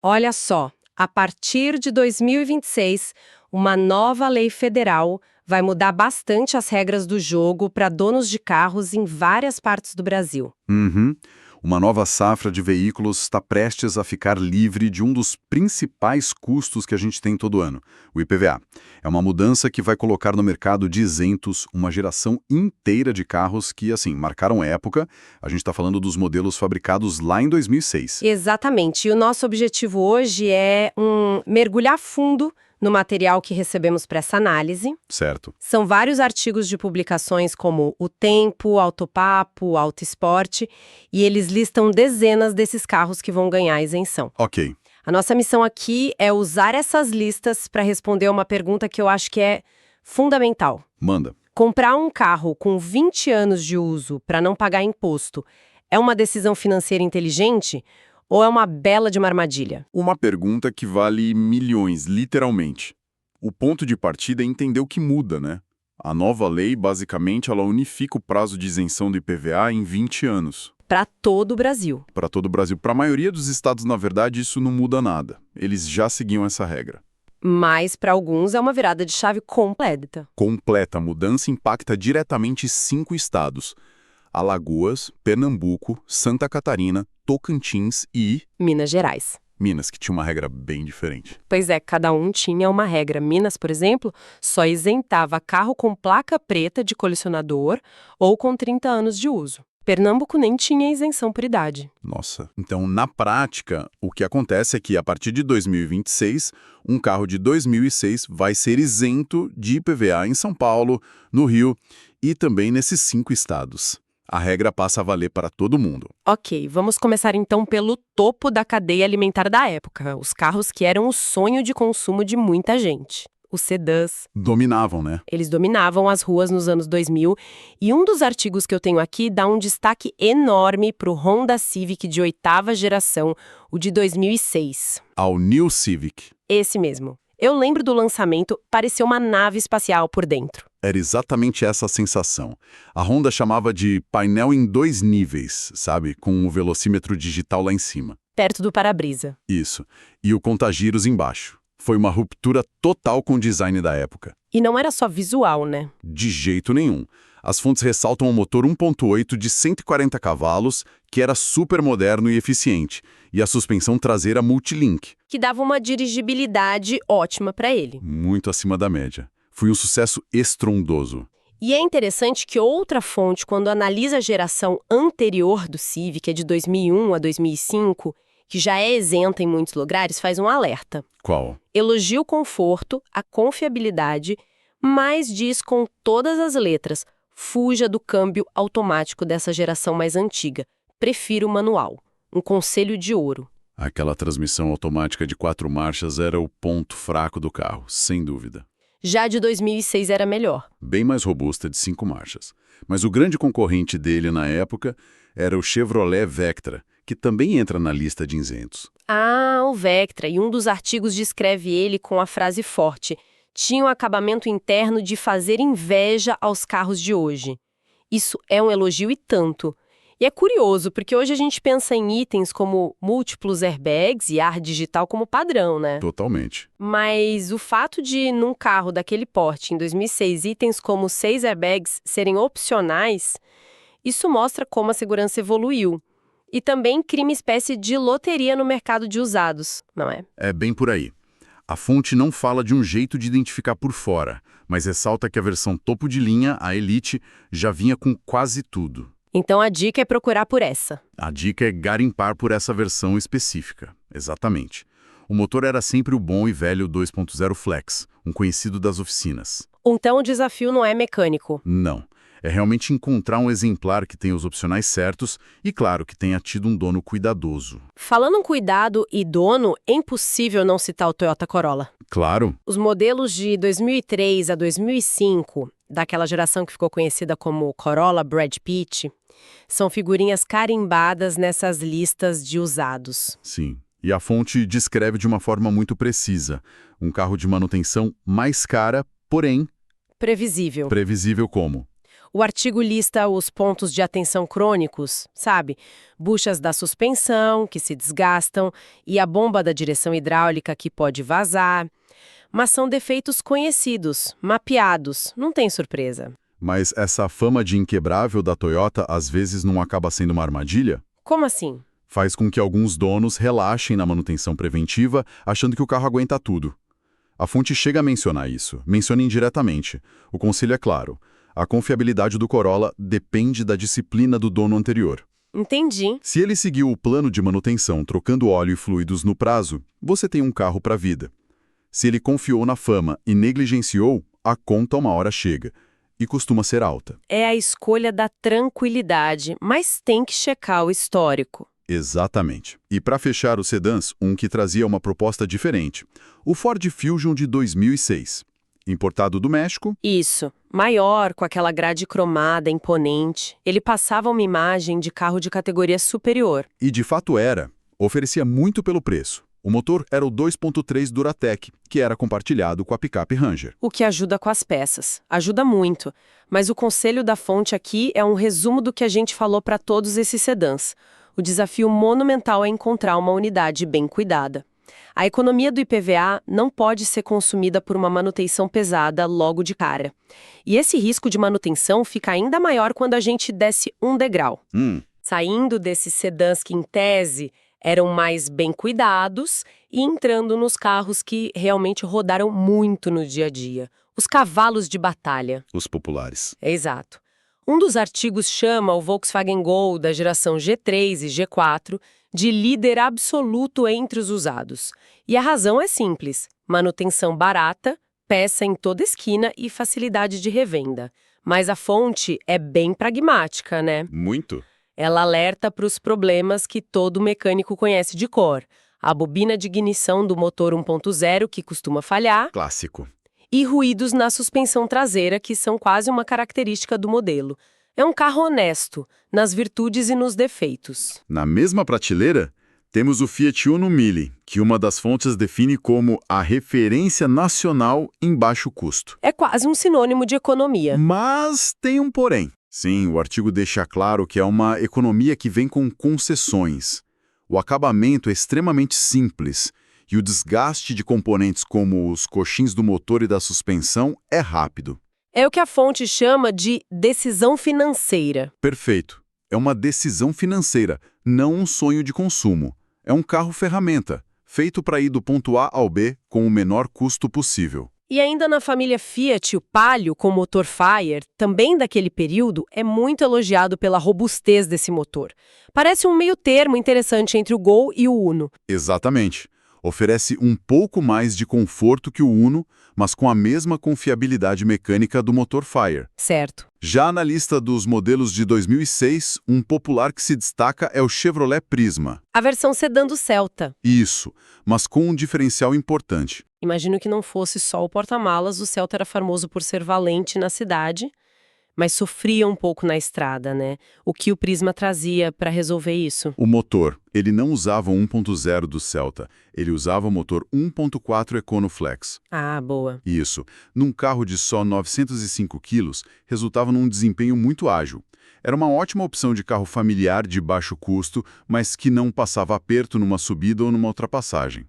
Olha só, a partir de 2026, uma nova lei federal vai mudar bastante as regras do jogo para donos de carros em várias partes do Brasil. Uhum. Uma nova safra de veículos está prestes a ficar livre de um dos principais custos que a gente tem todo ano, o IPVA. É uma mudança que vai colocar no mercado de isentos uma geração inteira de carros que, assim, marcaram época. A gente está falando dos modelos fabricados lá em 2006. Exatamente. E o nosso objetivo hoje é mergulhar fundo no material que recebemos para essa análise. Certo. São vários artigos de publicações como O Tempo, Autopapo, Auto Esporte, e eles listam dezenas desses carros que vão ganhar isenção. Ok. A nossa missão aqui é usar essas listas para responder uma pergunta que eu acho que é fundamental. Manda. Comprar um carro com 20 anos de uso para não pagar imposto é uma decisão financeira inteligente ou é uma bela de uma armadilha? Uma pergunta que vale milhões, literalmente. O ponto de partida é entender o que muda, né? A nova lei, basicamente, ela unifica o prazo de isenção do IPVA em 20 anos. Para todo o Brasil. Para todo o Brasil. Para a maioria dos estados, na verdade, isso não muda nada. Eles já seguiam essa regra. Mas, para alguns, é uma virada de chave completa. Completa. A mudança impacta diretamente 5 estados: Alagoas, Pernambuco, Santa Catarina, Tocantins e Minas Gerais. Minas, que tinha uma regra bem diferente. Pois é, cada um tinha uma regra. Minas, por exemplo, só isentava carro com placa preta de colecionador ou com 30 anos de uso. Pernambuco nem tinha isenção por idade. Nossa. Então, na prática, o que acontece é que, a partir de 2026, um carro de 2006 vai ser isento de IPVA em São Paulo, no Rio e também nesses 5 estados. A regra passa a valer para todo mundo. Ok, vamos começar então pelo topo da cadeia alimentar da época, os carros que eram o sonho de consumo de muita gente. Os sedãs. Dominavam, né? Eles dominavam as ruas nos anos 2000 e um dos artigos que eu tenho aqui dá um destaque enorme para o Honda Civic de 8ª geração, o de 2006. Ao New Civic. Esse mesmo. Eu lembro do lançamento, parecia uma nave espacial por dentro. Era exatamente essa a sensação. A Honda chamava de painel em 2 níveis, sabe? Com o velocímetro digital lá em cima. Perto do para-brisa. Isso. E o contagiros embaixo. Foi uma ruptura total com o design da época. E não era só visual, né? De jeito nenhum. As fontes ressaltam um motor 1.8 de 140 cavalos, que era super moderno e eficiente, e a suspensão traseira multilink. Que dava uma dirigibilidade ótima para ele. Muito acima da média. Foi um sucesso estrondoso. E é interessante que outra fonte, quando analisa a geração anterior do Civic, é de 2001 a 2005, que já é isenta em muitos lugares, faz um alerta. Qual? Elogia o conforto, a confiabilidade, mas diz com todas as letras: fuja do câmbio automático dessa geração mais antiga. Prefira o manual. Um conselho de ouro. Aquela transmissão automática de 4 marchas era o ponto fraco do carro, sem dúvida. Já a de 2006 era melhor. Bem mais robusta, de 5 marchas. Mas o grande concorrente dele na época era o Chevrolet Vectra, que também entra na lista de isentos. Ah, o Vectra. E um dos artigos descreve ele com a frase forte: tinha um acabamento interno de fazer inveja aos carros de hoje. Isso é um elogio e tanto. E é curioso, porque hoje a gente pensa em itens como múltiplos airbags e ar digital como padrão, né? Totalmente. Mas o fato de, num carro daquele porte, em 2006, itens como 6 airbags serem opcionais, isso mostra como a segurança evoluiu. E também cria uma espécie de loteria no mercado de usados, não é? É bem por aí. A fonte não fala de um jeito de identificar por fora, mas ressalta que a versão topo de linha, a Elite, já vinha com quase tudo. Então a dica é procurar por essa. A dica é garimpar por essa versão específica. Exatamente. O motor era sempre o bom e velho 2.0 Flex, um conhecido das oficinas. Então o desafio não é mecânico. Não. É realmente encontrar um exemplar que tenha os opcionais certos e, claro, que tenha tido um dono cuidadoso. Falando em cuidado e dono, é impossível não citar o Toyota Corolla. Claro. Os modelos de 2003 a 2005, daquela geração que ficou conhecida como Corolla Brad Pitt, são figurinhas carimbadas nessas listas de usados. Sim. E a fonte descreve de uma forma muito precisa. Um carro de manutenção mais cara, porém... Previsível. Previsível como? O artigo lista os pontos de atenção crônicos, sabe? Buchas da suspensão, que se desgastam, e a bomba da direção hidráulica que pode vazar. Mas são defeitos conhecidos, mapeados, não tem surpresa. Mas essa fama de inquebrável da Toyota às vezes não acaba sendo uma armadilha? Como assim? Faz com que alguns donos relaxem na manutenção preventiva, achando que o carro aguenta tudo. A fonte chega a mencionar isso, menciona indiretamente. O conselho é claro. A confiabilidade do Corolla depende da disciplina do dono anterior. Entendi. Se ele seguiu o plano de manutenção trocando óleo e fluidos no prazo, você tem um carro para a vida. Se ele confiou na fama e negligenciou, a conta uma hora chega. E costuma ser alta. É a escolha da tranquilidade, mas tem que checar o histórico. Exatamente. E para fechar os sedãs, um que trazia uma proposta diferente. O Ford Fusion de 2006. Importado do México. Isso. Maior, com aquela grade cromada, imponente. Ele passava uma imagem de carro de categoria superior. E de fato era. Oferecia muito pelo preço. O motor era o 2.3 Duratec, que era compartilhado com a picape Ranger. O que ajuda com as peças. Ajuda muito. Mas o conselho da fonte aqui é um resumo do que a gente falou para todos esses sedãs. O desafio monumental é encontrar uma unidade bem cuidada. A economia do IPVA não pode ser consumida por uma manutenção pesada logo de cara. E esse risco de manutenção fica ainda maior quando a gente desce um degrau. Saindo desses sedãs que, em tese, eram mais bem cuidados e entrando nos carros que realmente rodaram muito no dia a dia. Os cavalos de batalha. Os populares. Exato. Um dos artigos chama o Volkswagen Gol da geração G3 e G4 de líder absoluto entre os usados. E a razão é simples: manutenção barata, peça em toda esquina e facilidade de revenda. Mas a fonte é bem pragmática, né? Muito. Ela alerta para os problemas que todo mecânico conhece de cor. A bobina de ignição do motor 1.0, que costuma falhar. Clássico. E ruídos na suspensão traseira, que são quase uma característica do modelo. É um carro honesto, nas virtudes e nos defeitos. Na mesma prateleira, temos o Fiat Uno Mille, que uma das fontes define como a referência nacional em baixo custo. É quase um sinônimo de economia. Mas tem um porém. Sim, o artigo deixa claro que é uma economia que vem com concessões. O acabamento é extremamente simples e o desgaste de componentes como os coxins do motor e da suspensão é rápido. É o que a fonte chama de decisão financeira. Perfeito. É uma decisão financeira, não um sonho de consumo. É um carro-ferramenta, feito para ir do ponto A ao B com o menor custo possível. E ainda na família Fiat, o Palio, com motor Fire, também daquele período, é muito elogiado pela robustez desse motor. Parece um meio termo interessante entre o Gol e o Uno. Exatamente. Oferece um pouco mais de conforto que o Uno, mas com a mesma confiabilidade mecânica do motor Fire. Certo. Já na lista dos modelos de 2006, um popular que se destaca é o Chevrolet Prisma. A versão sedã do Celta. Isso, mas com um diferencial importante. Imagino que não fosse só o porta-malas, o Celta era famoso por ser valente na cidade, mas sofria um pouco na estrada, né? O que o Prisma trazia para resolver isso? O motor, ele não usava o 1.0 do Celta, ele usava o motor 1.4 EconoFlex. Ah, boa. Isso, num carro de só 905 quilos, resultava num desempenho muito ágil. Era uma ótima opção de carro familiar de baixo custo, mas que não passava aperto numa subida ou numa ultrapassagem.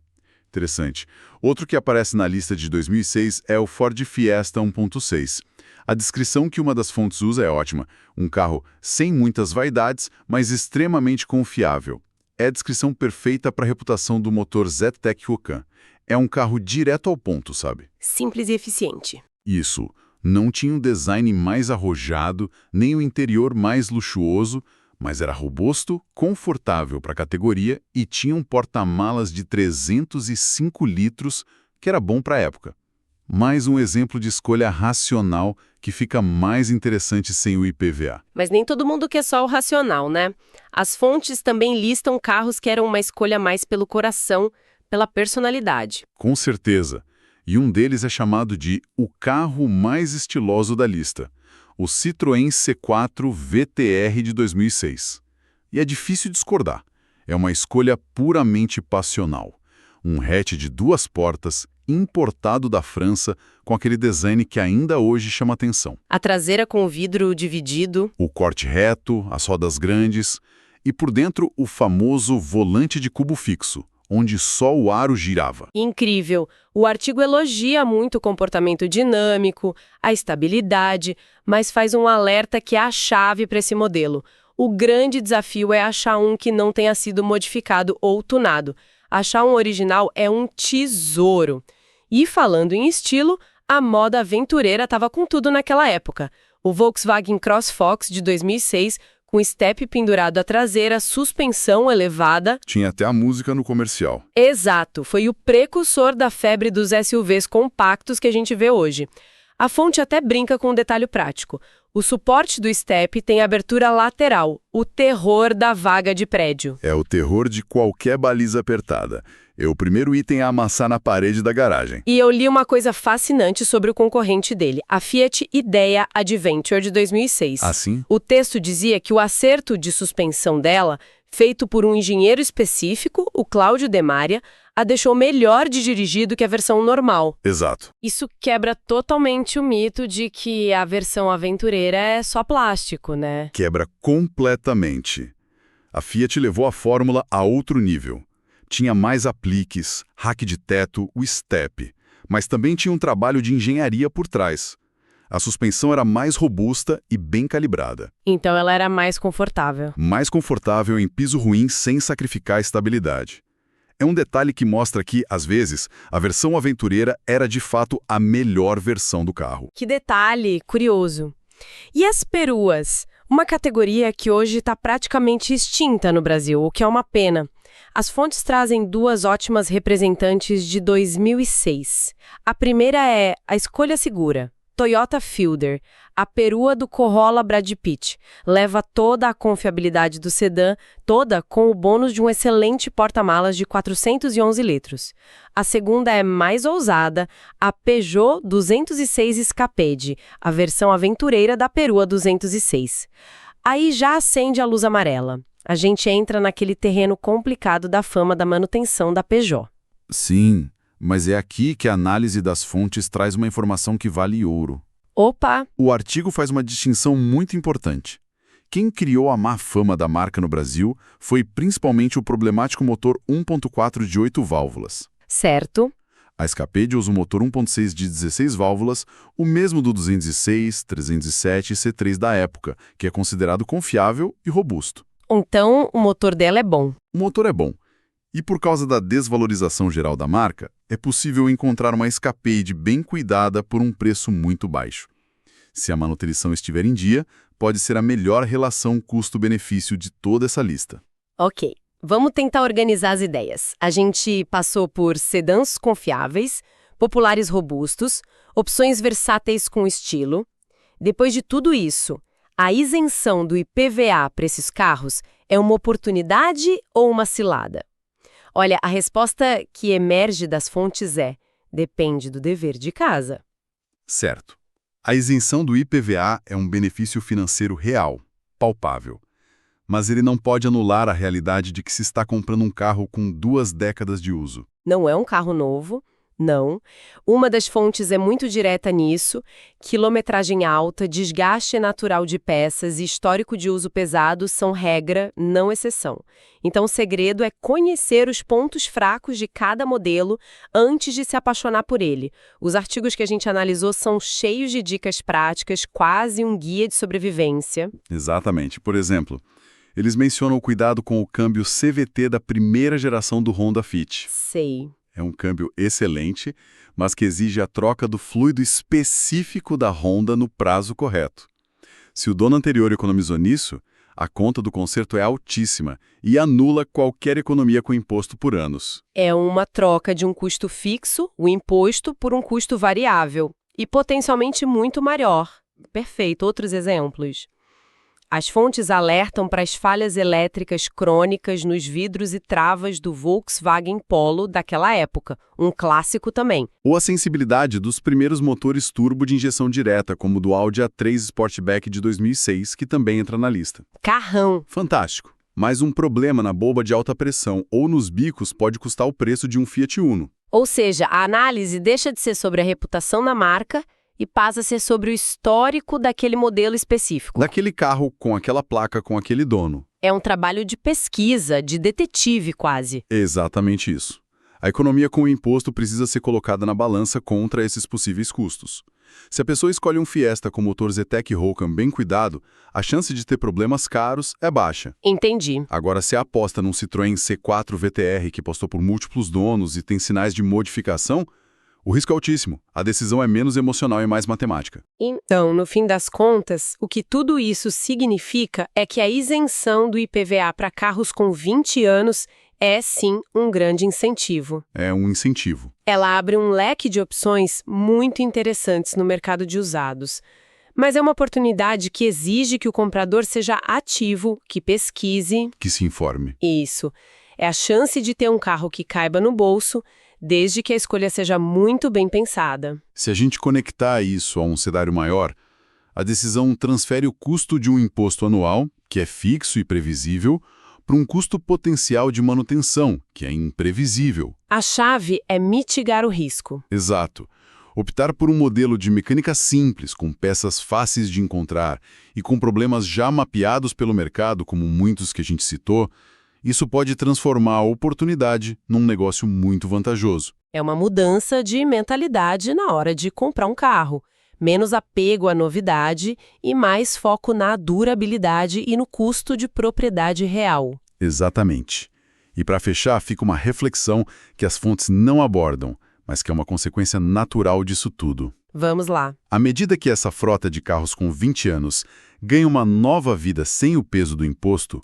Interessante. Outro que aparece na lista de 2006 é o Ford Fiesta 1.6. A descrição que uma das fontes usa é ótima. Um carro sem muitas vaidades, mas extremamente confiável. É a descrição perfeita para a reputação do motor Zetec Rocan. É um carro direto ao ponto, sabe? Simples e eficiente. Isso. Não tinha um design mais arrojado, nem o interior mais luxuoso, mas era robusto, confortável para a categoria e tinha um porta-malas de 305 litros, que era bom para a época. Mais um exemplo de escolha racional que fica mais interessante sem o IPVA. Mas nem todo mundo quer só o racional, né? As fontes também listam carros que eram uma escolha mais pelo coração, pela personalidade. Com certeza. E um deles é chamado de o carro mais estiloso da lista, o Citroën C4 VTR de 2006. E é difícil discordar. É uma escolha puramente passional. Um hatch de 2 portas, importado da França com aquele design que ainda hoje chama atenção. A traseira com o vidro dividido. O corte reto, as rodas grandes e por dentro o famoso volante de cubo fixo, onde só o aro girava. Incrível! O artigo elogia muito o comportamento dinâmico, a estabilidade, mas faz um alerta que é a chave para esse modelo. O grande desafio é achar um que não tenha sido modificado ou tunado. Achar um original é um tesouro. E falando em estilo, a moda aventureira estava com tudo naquela época. O Volkswagen CrossFox de 2006, com step pendurado à traseira, suspensão elevada. Tinha até a música no comercial. Exato, foi o precursor da febre dos SUVs compactos que a gente vê hoje. A fonte até brinca com um detalhe prático. O suporte do step tem abertura lateral, o terror da vaga de prédio. É o terror de qualquer baliza apertada. É o primeiro item a amassar na parede da garagem. E eu li uma coisa fascinante sobre o concorrente dele, a Fiat Idea Adventure de 2006. Assim? O texto dizia que o acerto de suspensão dela, feito por um engenheiro específico, o Cláudio Demaria, a deixou melhor de dirigir do que a versão normal. Exato. Isso quebra totalmente o mito de que a versão aventureira é só plástico, né? Quebra completamente. A Fiat levou a fórmula a outro nível. Tinha mais apliques, rack de teto, o step, mas também tinha um trabalho de engenharia por trás. A suspensão era mais robusta e bem calibrada. Então ela era mais confortável. Mais confortável em piso ruim sem sacrificar a estabilidade. É um detalhe que mostra que, às vezes, a versão aventureira era de fato a melhor versão do carro. Que detalhe curioso. E as peruas? Uma categoria que hoje está praticamente extinta no Brasil, o que é uma pena. As fontes trazem duas ótimas representantes de 2006. A primeira é a escolha segura, Toyota Fielder, a perua do Corolla Brad Pitt. Leva toda a confiabilidade do sedã, toda com o bônus de um excelente porta-malas de 411 litros. A segunda é mais ousada, a Peugeot 206 Escapade, a versão aventureira da perua 206. Aí já acende a luz amarela. A gente entra naquele terreno complicado da fama da manutenção da Peugeot. Sim, mas é aqui que a análise das fontes traz uma informação que vale ouro. Opa! O artigo faz uma distinção muito importante. Quem criou a má fama da marca no Brasil foi principalmente o problemático motor 1.4 de 8 válvulas. Certo. A Escapade usa um motor 1.6 de 16 válvulas, o mesmo do 206, 307 e C3 da época, que é considerado confiável e robusto. Então, o motor dela é bom. O motor é bom. E por causa da desvalorização geral da marca, é possível encontrar uma Escapade bem cuidada por um preço muito baixo. Se a manutenção estiver em dia, pode ser a melhor relação custo-benefício de toda essa lista. Ok, vamos tentar organizar as ideias. A gente passou por sedãs confiáveis, populares robustos, opções versáteis com estilo. Depois de tudo isso, a isenção do IPVA para esses carros é uma oportunidade ou uma cilada? Olha, a resposta que emerge das fontes é: depende do dever de casa. Certo. A isenção do IPVA é um benefício financeiro real, palpável. Mas ele não pode anular a realidade de que se está comprando um carro com 2 décadas de uso. Não é um carro novo, não. Uma das fontes é muito direta nisso: quilometragem alta, desgaste natural de peças e histórico de uso pesado são regra, não exceção. Então o segredo é conhecer os pontos fracos de cada modelo antes de se apaixonar por ele. Os artigos que a gente analisou são cheios de dicas práticas, quase um guia de sobrevivência. Exatamente. Por exemplo, eles mencionam o cuidado com o câmbio CVT da primeira geração do Honda Fit. Sei. É um câmbio excelente, mas que exige a troca do fluido específico da Honda no prazo correto. Se o dono anterior economizou nisso, a conta do conserto é altíssima e anula qualquer economia com imposto por anos. É uma troca de um custo fixo, o imposto, por um custo variável e potencialmente muito maior. Perfeito. Outros exemplos. As fontes alertam para as falhas elétricas crônicas nos vidros e travas do Volkswagen Polo daquela época, um clássico também. Ou a sensibilidade dos primeiros motores turbo de injeção direta, como o do Audi A3 Sportback de 2006, que também entra na lista. Carrão! Fantástico! Mas um problema na bomba de alta pressão ou nos bicos pode custar o preço de um Fiat Uno. Ou seja, a análise deixa de ser sobre a reputação da marca e passa a ser sobre o histórico daquele modelo específico. Daquele carro com aquela placa com aquele dono. É um trabalho de pesquisa, de detetive quase. Exatamente isso. A economia com o imposto precisa ser colocada na balança contra esses possíveis custos. Se a pessoa escolhe um Fiesta com motor Zetec Rocan bem cuidado, a chance de ter problemas caros é baixa. Entendi. Agora, se a aposta num Citroën C4 VTR que passou por múltiplos donos e tem sinais de modificação, o risco é altíssimo. A decisão é menos emocional e mais matemática. Então, no fim das contas, o que tudo isso significa é que a isenção do IPVA para carros com 20 anos é, sim, um grande incentivo. É um incentivo. Ela abre um leque de opções muito interessantes no mercado de usados. Mas é uma oportunidade que exige que o comprador seja ativo, que pesquise. Que se informe. Isso. É a chance de ter um carro que caiba no bolso, desde que a escolha seja muito bem pensada. Se a gente conectar isso a um cenário maior, a decisão transfere o custo de um imposto anual, que é fixo e previsível, para um custo potencial de manutenção, que é imprevisível. A chave é mitigar o risco. Exato. Optar por um modelo de mecânica simples, com peças fáceis de encontrar e com problemas já mapeados pelo mercado, como muitos que a gente citou, isso pode transformar a oportunidade num negócio muito vantajoso. É uma mudança de mentalidade na hora de comprar um carro. Menos apego à novidade e mais foco na durabilidade e no custo de propriedade real. Exatamente. E para fechar, fica uma reflexão que as fontes não abordam, mas que é uma consequência natural disso tudo. Vamos lá. À medida que essa frota de carros com 20 anos ganha uma nova vida sem o peso do imposto,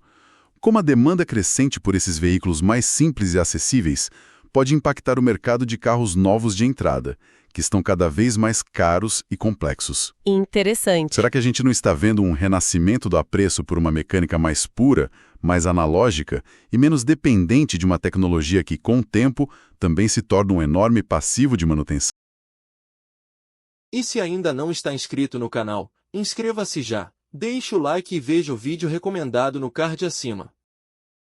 como a demanda crescente por esses veículos mais simples e acessíveis pode impactar o mercado de carros novos de entrada, que estão cada vez mais caros e complexos. Interessante. Será que a gente não está vendo um renascimento do apreço por uma mecânica mais pura, mais analógica e menos dependente de uma tecnologia que, com o tempo, também se torna um enorme passivo de manutenção? E se ainda não está inscrito no canal, inscreva-se já, deixe o like e veja o vídeo recomendado no card acima.